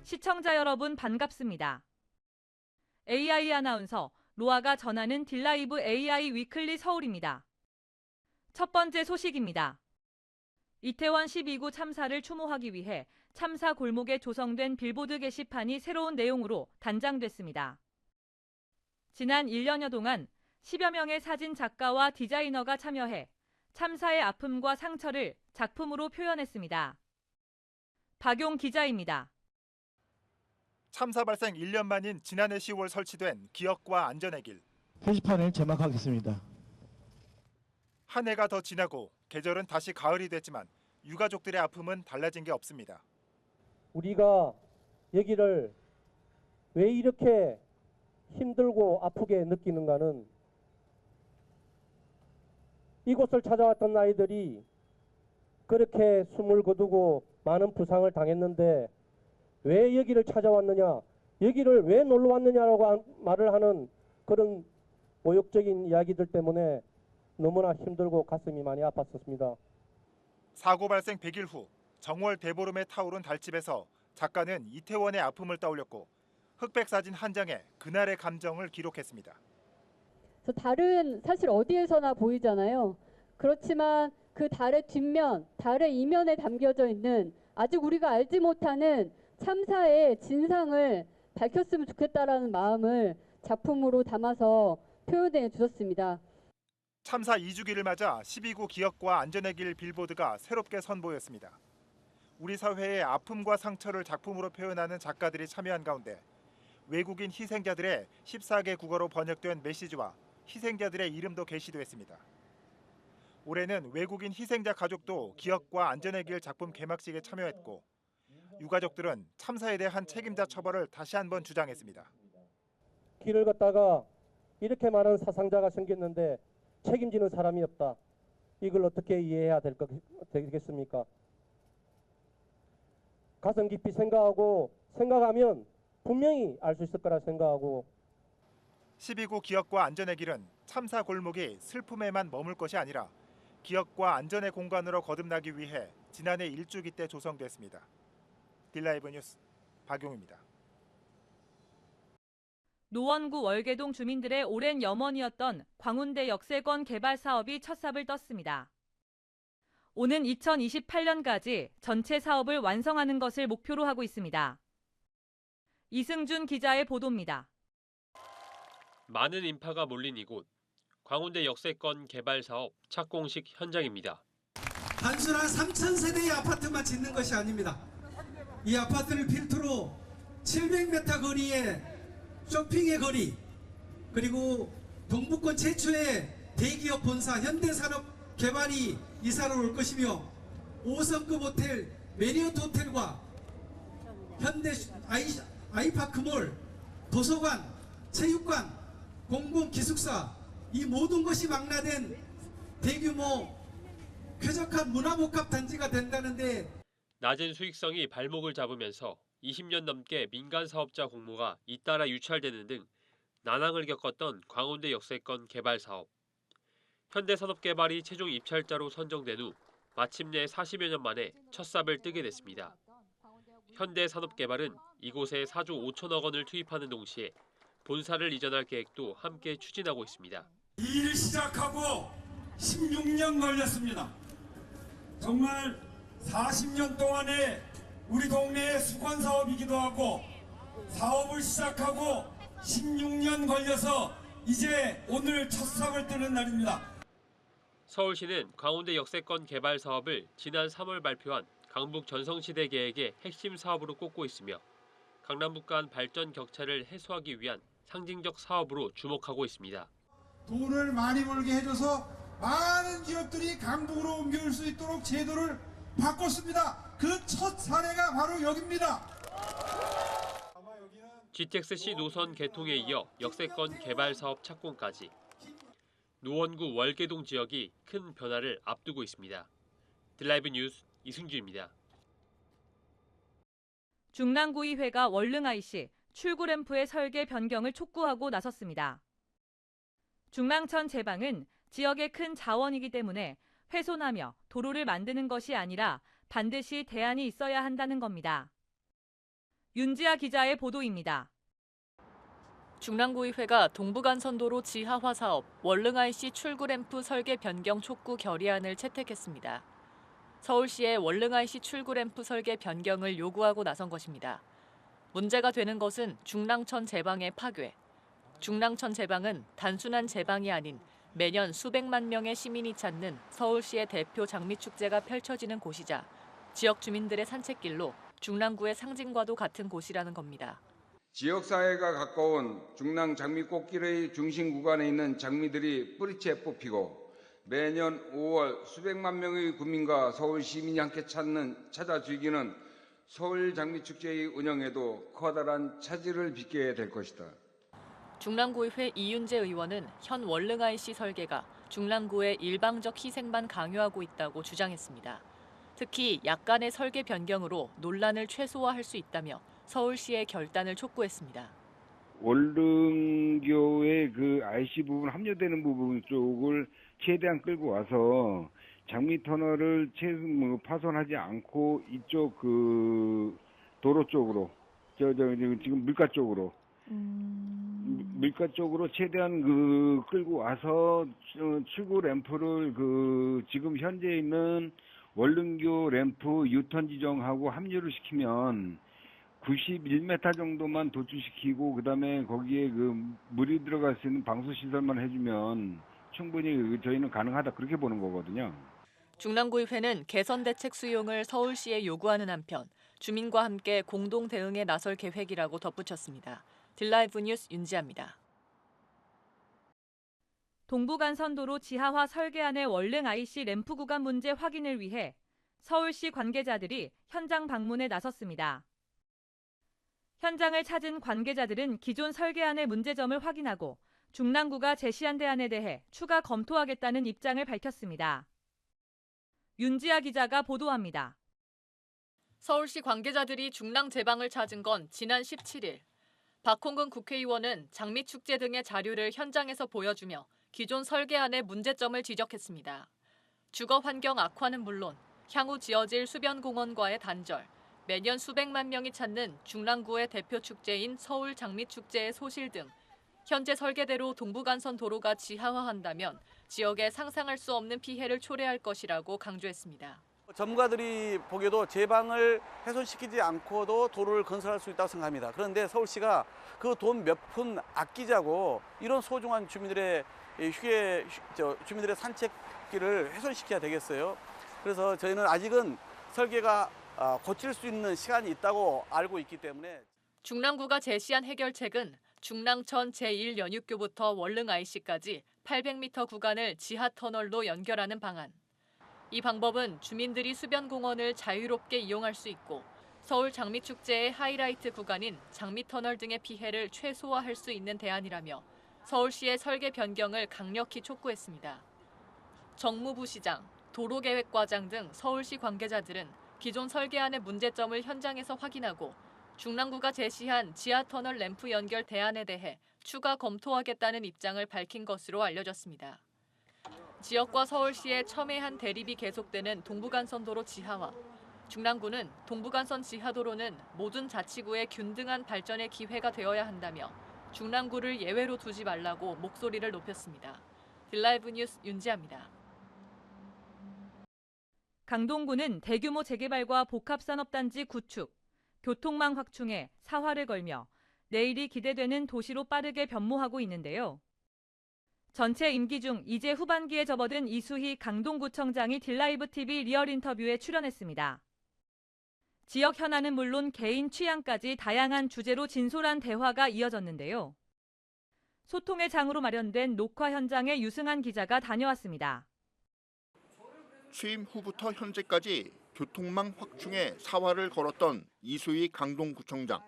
시청자 여러분 반갑습니다. AI 아나운서 로아가 전하는 딜라이브 AI 위클리 서울입니다. 첫 번째 소식입니다. 이태원 12구 참사를 추모하기 위해 참사 골목에 조성된 빌보드 게시판이 새로운 내용으로 단장됐습니다. 지난 1년여 동안 10여 명의 사진 작가와 디자이너가 참여해 참사의 아픔과 상처를 작품으로 표현했습니다. 박용 기자입니다. 참사 발생 1년 만인 지난해 10월 설치된 기억과 안전의 길. 게시판을 제막하겠습니다. 한 해가 더 지나고 계절은 다시 가을이 됐지만 유가족들의 아픔은 달라진 게 없습니다. 우리가 여기를 왜 이렇게 힘들고 아프게 느끼는가는 이곳을 찾아왔던 아이들이 그렇게 숨을 거두고 많은 부상을 당했는데 왜 여기를 찾아왔느냐, 여기를 왜 놀러 왔느냐라고 말을 하는 그런 모욕적인 이야기들 때문에 너무나 힘들고 가슴이 많이 아팠었습니다. 사고 발생 100일 후 정월 대보름에 타오른 달집에서 작가는 이태원의 아픔을 떠올렸고 흑백 사진 한 장에 그날의 감정을 기록했습니다. 달은 사실 어디에서나 보이잖아요. 그렇지만 그 달의 뒷면, 달의 이면에 담겨져 있는 아직 우리가 알지 못하는 참사의 진상을 밝혔으면 좋겠다라는 마음을 작품으로 담아서 표현해 주셨습니다. 참사 2주기를 맞아 12구 기억과 안전의 길 빌보드가 새롭게 선보였습니다. 우리 사회의 아픔과 상처를 작품으로 표현하는 작가들이 참여한 가운데 외국인 희생자들의 14개 국어로 번역된 메시지와 희생자들의 이름도 게시됐습니다. 올해는 외국인 희생자 가족도 기억과 안전의 길 작품 개막식에 참여했고 유가족들은 참사에 대한 책임자 처벌을 다시 한번 주장했습니다. 길을 걷다가 이렇게 많은 사상자가 생겼는데 책임지는 사람이 없다. 이걸 어떻게 이해해야 되겠습니까? 가슴 깊이 생각하면 분명히 알 수 있을 거라 생각하고 12구 기억과 안전의 길은 참사 골목이 슬픔에만 머물 것이 아니라 기억과 안전의 공간으로 거듭나기 위해 지난해 일주기 때 조성됐습니다. 딜라이브 뉴스 박용입니다. 노원구 월계동 주민들의 오랜 염원이었던 광운대 역세권 개발 사업이 첫 삽을 떴습니다. 오는 2028년까지 전체 사업을 완성하는 것을 목표로 하고 있습니다. 이승준 기자의 보도입니다. 많은 인파가 몰린 이곳, 광운대 역세권 개발 사업 착공식 현장입니다. 단순한 3,000세대의 아파트만 짓는 것이 아닙니다. 이 아파트를 필두로 700m 거리의 쇼핑의 거리, 그리고 동부권 최초의 대기업 본사 현대산업개발이 이사를 올 것이며 5성급 호텔 메리어트 호텔과 현대 아이파크몰, 도서관, 체육관, 공공기숙사 이 모든 것이 망라된 대규모 쾌적한 문화복합 단지가 된다는데 낮은 수익성이 발목을 잡으면서 20년 넘게 민간 사업자 공모가 잇따라 유찰되는 등 난항을 겪었던 광운대 역세권 개발 사업. 현대산업개발이 최종 입찰자로 선정된 후 마침내 40여 년 만에 첫 삽을 뜨게 됐습니다. 현대산업개발은 이곳에 4조 5천억 원을 투입하는 동시에 본사를 이전할 계획도 함께 추진하고 있습니다. 이 일을 시작하고 16년 걸렸습니다. 정말 40년 동안에 우리 동네의 수건 사업이기도 하고 사업을 시작하고 16년 걸려서 이제 오늘 첫 삽을 뜨는 날입니다. 서울시는 광운대 역세권 개발 사업을 지난 3월 발표한 강북 전성시대 계획의 핵심 사업으로 꼽고 있으며 강남북 간 발전 격차를 해소하기 위한 상징적 사업으로 주목하고 있습니다. 돈을 많이 벌게 해줘서 많은 기업들이 강북으로 옮겨올 수 있도록 제도를 바꿨습니다. 그 첫 사례가 바로 여기입니다. GTX-C 노선 개통에 이어 역세권 개발 사업 착공까지 노원구 월계동 지역이 큰 변화를 앞두고 있습니다. 딜라이브 뉴스 이승주입니다. 중랑구의회가 월릉IC 출구램프의 설계 변경을 촉구하고 나섰습니다. 중랑천 제방은 지역의 큰 자원이기 때문에 훼손하며 도로를 만드는 것이 아니라 반드시 대안이 있어야 한다는 겁니다. 윤지아 기자의 보도입니다. 중랑구의회가 동부간선도로 지하화 사업 월릉IC 출구램프 설계 변경 촉구 결의안을 채택했습니다. 서울시의 월릉IC 출구램프 설계 변경을 요구하고 나선 것입니다. 문제가 되는 것은 중랑천 제방의 파괴. 중랑천 제방은 단순한 제방이 아닌 매년 수백만 명의 시민이 찾는 서울시의 대표 장미축제가 펼쳐지는 곳이자 지역 주민들의 산책길로 중랑구의 상징과도 같은 곳이라는 겁니다. 지역사회가 가까운 중랑 장미꽃길의 중심 구간에 있는 장미들이 뿌리채 뽑히고 매년 5월 수백만 명의 국민과 서울 시민이 함께 찾아 즐기는 서울 장미축제의 운영에도 커다란 차질을 빚게 될 것이다. 중랑구의회 이윤재 의원은 현 월릉IC 설계가 중랑구의 일방적 희생만 강요하고 있다고 주장했습니다. 특히 약간의 설계 변경으로 논란을 최소화할 수 있다며 서울시의 결단을 촉구했습니다. 월릉교의 그 IC 부분 합류되는 부분 쪽을 최대한 끌고 와서 장미 터널을 파손하지 않고 이쪽 그 도로 쪽으로 지금 물가 쪽으로 물가 쪽으로 최대한 그 끌고 와서 출구 램프를 그 지금 현재 있는 월릉교 램프 유턴 지정하고 합류를 시키면 91m 정도만 도출시키고 그다음에 거기에 그 물이 들어갈 수 있는 방수 시설만 해주면 충분히 저희는 가능하다 그렇게 보는 거거든요. 중랑구의회는 개선 대책 수용을 서울시에 요구하는 한편 주민과 함께 공동 대응에 나설 계획이라고 덧붙였습니다. 딜라이브 뉴스 윤지아입니다. 동부간선도로 지하화 설계안의 월릉IC 램프 구간 문제 확인을 위해 서울시 관계자들이 현장 방문에 나섰습니다. 현장을 찾은 관계자들은 기존 설계안의 문제점을 확인하고 중랑구가 제시한 대안에 대해 추가 검토하겠다는 입장을 밝혔습니다. 윤지아 기자가 보도합니다. 서울시 관계자들이 중랑 제방을 찾은 건 지난 17일. 박홍근 국회의원은 장미축제 등의 자료를 현장에서 보여주며 기존 설계안의 문제점을 지적했습니다. 주거 환경 악화는 물론 향후 지어질 수변공원과의 단절, 매년 수백만 명이 찾는 중랑구의 대표 축제인 서울 장미축제의 소실 등 현재 설계대로 동부간선 도로가 지하화한다면 지역에 상상할 수 없는 피해를 초래할 것이라고 강조했습니다. 전문가들이 보기에도 제방을 훼손시키지 않고도 도로를 건설할 수 있다고 생각합니다. 그런데 서울시가 그 돈 몇 푼 아끼자고 이런 소중한 주민들의 주민들의 산책길을 훼손시켜야 되겠어요. 그래서 저희는 아직은 설계가 고칠 수 있는 시간이 있다고 알고 있기 때문에 중랑구가 제시한 해결책은 중랑천 제1연육교부터 월릉IC까지 800m 구간을 지하터널로 연결하는 방안. 이 방법은 주민들이 수변공원을 자유롭게 이용할 수 있고 서울 장미축제의 하이라이트 구간인 장미터널 등의 피해를 최소화할 수 있는 대안이라며 서울시의 설계 변경을 강력히 촉구했습니다. 정무부 시장, 도로계획과장 등 서울시 관계자들은 기존 설계안의 문제점을 현장에서 확인하고 중랑구가 제시한 지하터널 램프 연결 대안에 대해 추가 검토하겠다는 입장을 밝힌 것으로 알려졌습니다. 지역과 서울시의 첨예한 대립이 계속되는 동부간선도로 지하화. 중랑구는 동부간선 지하도로는 모든 자치구의 균등한 발전의 기회가 되어야 한다며 중랑구를 예외로 두지 말라고 목소리를 높였습니다. 딜라이브 뉴스 윤지아입니다. 강동구는 대규모 재개발과 복합산업단지 구축, 교통망 확충에 사활을 걸며 내일이 기대되는 도시로 빠르게 변모하고 있는데요. 전체 임기 중 이제 후반기에 접어든 이수희 강동구청장이 딜라이브 TV 리얼 인터뷰에 출연했습니다. 지역 현안은 물론 개인 취향까지 다양한 주제로 진솔한 대화가 이어졌는데요. 소통의 장으로 마련된 녹화 현장에 유승한 기자가 다녀왔습니다. 취임 후부터 현재까지 교통망 확충에 사활을 걸었던 이수희 강동구청장.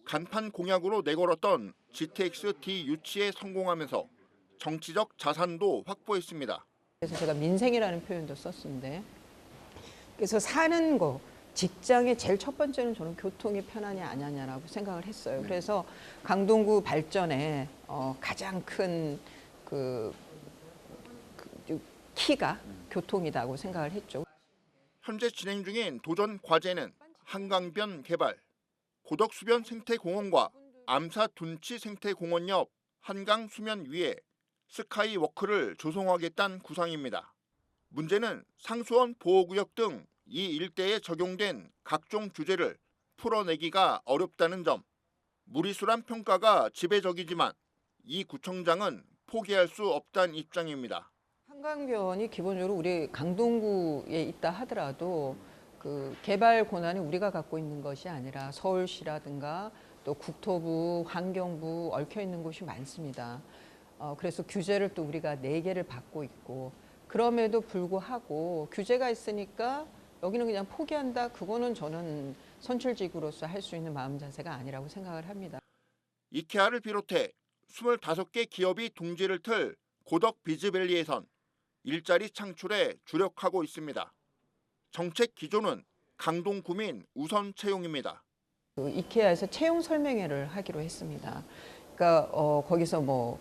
간판 공약으로 내걸었던 GTX-D 유치에 성공하면서 정치적 자산도 확보했습니다. 그래서 제가 민생이라는 표현도 썼는데, 그래서 사는 거, 직장의 제일 첫 번째는 저는 교통이 편하냐 안 하냐라고 생각을 했어요. 그래서 강동구 발전에 가장 큰 키가 교통이라고 생각을 했죠. 현재 진행 중인 도전 과제는 한강변 개발, 고덕수변 생태공원과 암사 둔치 생태공원 옆 한강 수면 위에 스카이워크를 조성하겠다는 구상입니다. 문제는 상수원 보호구역 등 이 일대에 적용된 각종 규제를 풀어내기가 어렵다는 점. 무리수란 평가가 지배적이지만 이 구청장은 포기할 수 없다는 입장입니다. 한강변이 기본적으로 우리 강동구에 있다 하더라도 그 개발 권한이 우리가 갖고 있는 것이 아니라 서울시라든가 또 국토부, 환경부 얽혀 있는 곳이 많습니다. 그래서 규제를 또 우리가 4개를 받고 있고 그럼에도 불구하고 규제가 있으니까 여기는 그냥 포기한다. 그거는 저는 선출직으로서 할 수 있는 마음 자세가 아니라고 생각을 합니다. 이케아를 비롯해 25개 기업이 둥지를 틀 고덕 비즈밸리에선 일자리 창출에 주력하고 있습니다. 정책 기조는 강동구민 우선 채용입니다. 이케아에서 채용 설명회를 하기로 했습니다. 그러니까 거기서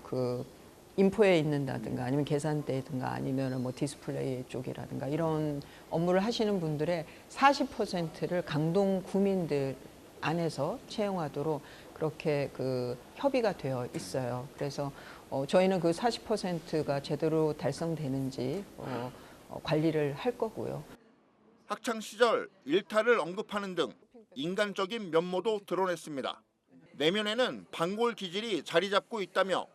인포에 있는다든가 아니면 계산대든가 아니면 디스플레이 쪽이라든가 이런 업무를 하시는 분들의 40%를 강동 구민들 안에서 채용하도록 그렇게 협의가 되어 있어요. 그래서 저희는 그 40%가 제대로 달성되는지 관리를 할 거고요. 학창 시절 일탈을 언급하는 등 인간적인 면모도 드러냈습니다. 내면에는 반골 기질이 자리 잡고 있다며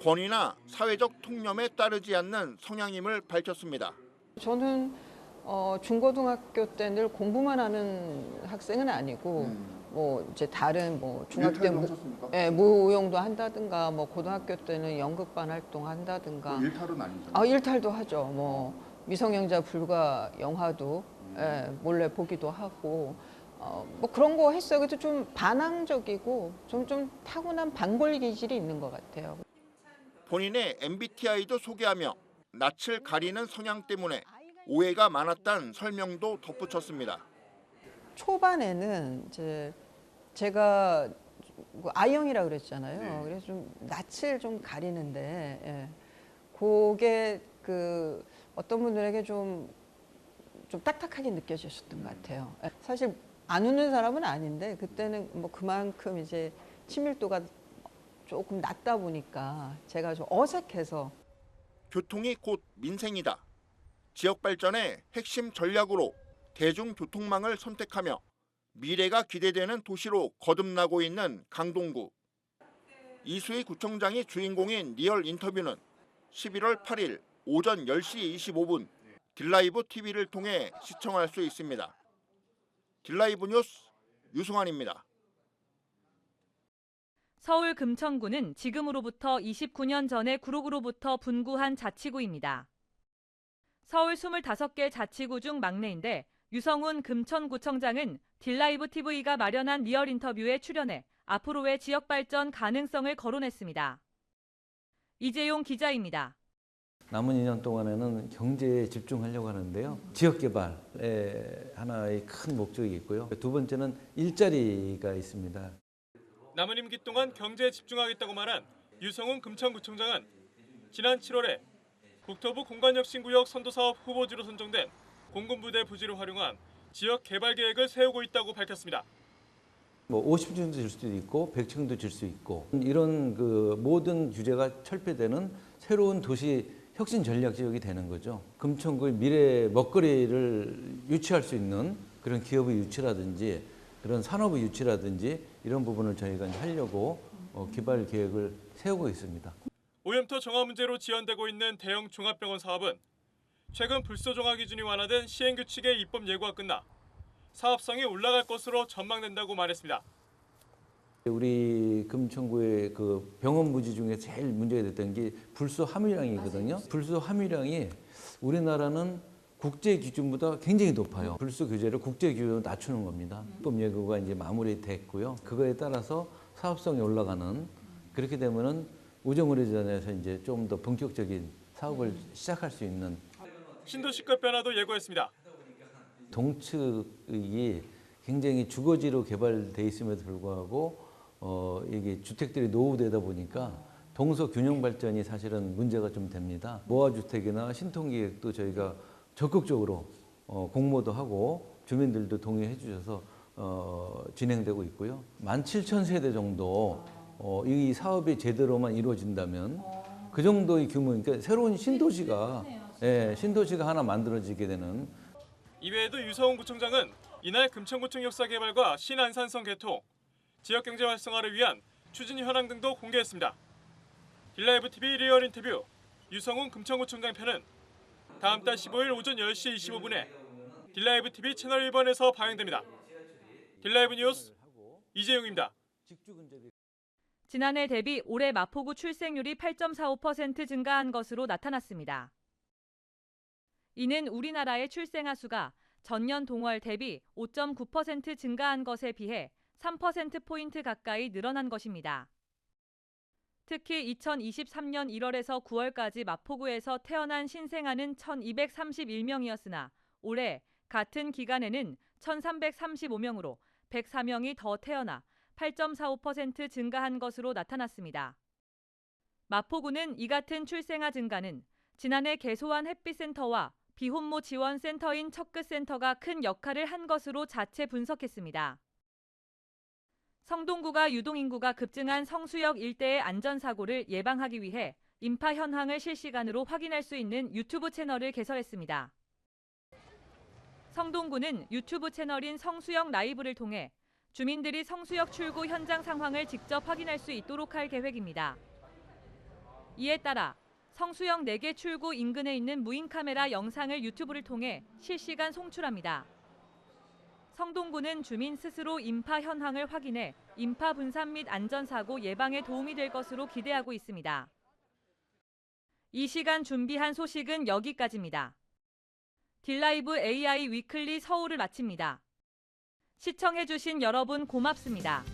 권위나 사회적 통념에 따르지 않는 성향임을 밝혔습니다. 저는 중고등학교 때 늘 공부만 하는 학생은 아니고 이제 다른 중학교 때 무용도 한다든가 고등학교 때는 연극반 활동한다든가 일탈은 아니죠? 일탈도 하죠. 미성년자 불가 영화도 몰래 보기도 하고 그런 거 했어요. 그래도 좀 반항적이고 좀 타고난 반골 기질이 있는 것 같아요. 본인의 MBTI도 소개하며 낯을 가리는 성향 때문에 오해가 많았다는 설명도 덧붙였습니다. 초반에는 이제 제가 I형이라고 그랬잖아요. 네. 그래서 좀 낯을 좀 가리는데 그게 어떤 분들에게 좀 딱딱하게 느껴지셨던 것 같아요. 사실 안 웃는 사람은 아닌데 그때는 그만큼 이제 친밀도가 조금 낮다 보니까 제가 좀 어색해서. 교통이 곧 민생이다. 지역 발전의 핵심 전략으로 대중교통망을 선택하며 미래가 기대되는 도시로 거듭나고 있는 강동구. 이수희 구청장이 주인공인 리얼 인터뷰는 11월 8일 오전 10시 25분 딜라이브 TV를 통해 시청할 수 있습니다. 딜라이브 뉴스 유승환입니다. 서울 금천구는 지금으로부터 29년 전에 구로구로부터 분구한 자치구입니다. 서울 25개 자치구 중 막내인데 유성훈 금천구청장은 딜라이브 TV가 마련한 리얼 인터뷰에 출연해 앞으로의 지역 발전 가능성을 거론했습니다. 이재용 기자입니다. 남은 2년 동안에는 경제에 집중하려고 하는데요. 지역 개발에 하나의 큰 목적이 있고요. 두 번째는 일자리가 있습니다. 남은 임기 동안 경제에 집중하겠다고 말한 유성훈 금천구청장은 지난 7월에 국토부 공간혁신구역 선도사업 후보지로 선정된 공군부대 부지를 활용한 지역 개발 계획을 세우고 있다고 밝혔습니다. 50층도 질 수도 있고 100층도 질 수 있고 이런 모든 규제가 철폐되는 새로운 도시 혁신 전략 지역이 되는 거죠. 금천구의 미래 먹거리를 유치할 수 있는 그런 기업의 유치라든지 그런 산업의 유치라든지 이런 부분을 저희가 이제 하려고 개발 계획을 세우고 있습니다. 오염토 정화 문제로 지연되고 있는 대형 종합병원 사업은 최근 불소 정화 기준이 완화된 시행규칙의 입법 예고가 끝나 사업성이 올라갈 것으로 전망된다고 말했습니다. 우리 금천구의 병원 부지 중에 제일 문제가 됐던 게 불소 함유량이거든요. 불소 함유량이 우리나라는 국제 기준보다 굉장히 높아요. 불소 규제를 국제 기준으로 낮추는 겁니다. 입법 예고가 이제 마무리됐고요. 그거에 따라서 사업성이 올라가는 그렇게 되면은 우정의료전에서 이제 좀 더 본격적인 사업을 시작할 수 있는 신도시급 변화도 예고했습니다. 동측이 굉장히 주거지로 개발돼 있음에도 불구하고 이게 주택들이 노후되다 보니까 동서 균형 발전이 사실은 문제가 좀 됩니다. 모아주택이나 신통기획도 저희가 적극적으로 공모도 하고 주민들도 동의해 주셔서 진행되고 있고요. 17,000세대 정도 이 사업이 제대로만 이루어진다면 그 정도의 규모, 그러니까 새로운 신도시가 하나 만들어지게 되는. 이외에도 유성훈 구청장은 이날 금천구청 역사 개발과 신안산성 개통, 지역경제 활성화를 위한 추진 현황 등도 공개했습니다. 딜라이브 TV 리얼 인터뷰 유성훈 금천구청장 편은 다음 달 15일 오전 10시 25분에 딜라이브 TV 채널 1번에서 방영됩니다. 딜라이브 뉴스 이재용입니다. 지난해 대비 올해 마포구 출생률이 8.45% 증가한 것으로 나타났습니다. 이는 우리나라의 출생아 수가 전년 동월 대비 5.9% 증가한 것에 비해 3%포인트 가까이 늘어난 것입니다. 특히 2023년 1월에서 9월까지 마포구에서 태어난 신생아는 1,231명이었으나 올해 같은 기간에는 1,335명으로 104명이 더 태어나 8.45% 증가한 것으로 나타났습니다. 마포구는 이 같은 출생아 증가는 지난해 개소한 햇빛센터와 비혼모 지원센터인 척끝센터가 큰 역할을 한 것으로 자체 분석했습니다. 성동구가 유동인구가 급증한 성수역 일대의 안전사고를 예방하기 위해 인파 현황을 실시간으로 확인할 수 있는 유튜브 채널을 개설했습니다. 성동구는 유튜브 채널인 성수역 라이브를 통해 주민들이 성수역 출구 현장 상황을 직접 확인할 수 있도록 할 계획입니다. 이에 따라 성수역 4개 출구 인근에 있는 무인 카메라 영상을 유튜브를 통해 실시간 송출합니다. 성동구는 주민 스스로 인파 현황을 확인해 인파 분산 및 안전사고 예방에 도움이 될 것으로 기대하고 있습니다. 이 시간 준비한 소식은 여기까지입니다. 딜라이브 AI 위클리 서울을 마칩니다. 시청해주신 여러분 고맙습니다.